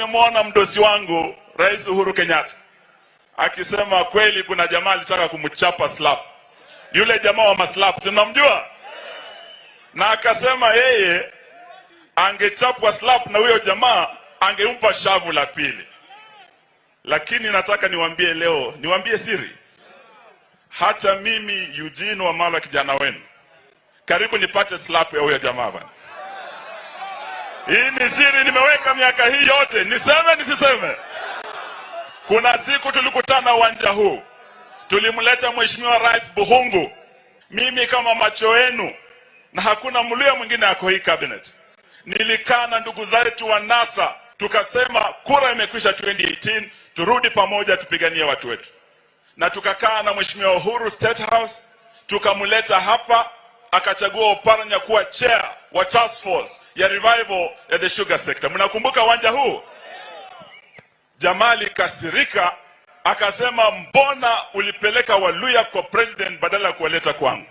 nimemwona mdosi wangu Rais Uhuru Kenyatta akisema kweli kuna jamaa alitaka kumchapa slap. Yule jamaa wa maslap, si mnamjua? Na akasema yeye angechapwa slap na huyo jamaa angempa shavu la pili. Lakini nataka niwaambie leo, niwaambie siri. Hata mimi Eugene Wamalwa kijana wenu, karibu nipate slap ya huyo jamaa bana. Hii ni siri nimeweka miaka hii yote, niseme nisiseme. Kuna siku tulikutana uwanja huu. Tulimleta Mheshimiwa Rais Buhungu. Mimi kama macho yenu na hakuna mluya mwingine ako hii cabinet. Nilikaa na ndugu zetu wa NASA, tukasema kura imekwisha 2018, turudi pamoja tupiganie watu wetu. Na tukakaa na Mheshimiwa Uhuru State House, tukamleta hapa, akachagua Oparanya kuwa chair wa task force ya revival ya the sugar sector. Mnakumbuka uwanja huu? Jamali kasirika, akasema mbona ulipeleka Waluya kwa president badala ya kuwaleta kwangu?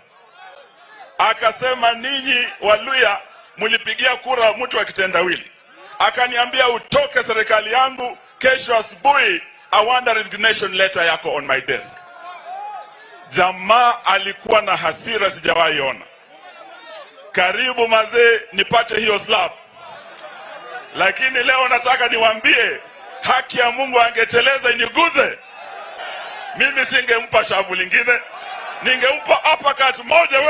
Akasema ninyi Waluya mlipigia kura mtu akitendawili. Akaniambia utoke serikali yangu, kesho asubuhi I want a resignation letter yako on my desk. Jamaa alikuwa na hasira sijawahi ona. Karibu mazee nipate hiyo slap. Lakini leo nataka niwaambie, haki ya Mungu angeteleza iniguze, mimi singempa shavu lingine, ningempa uppercut moja.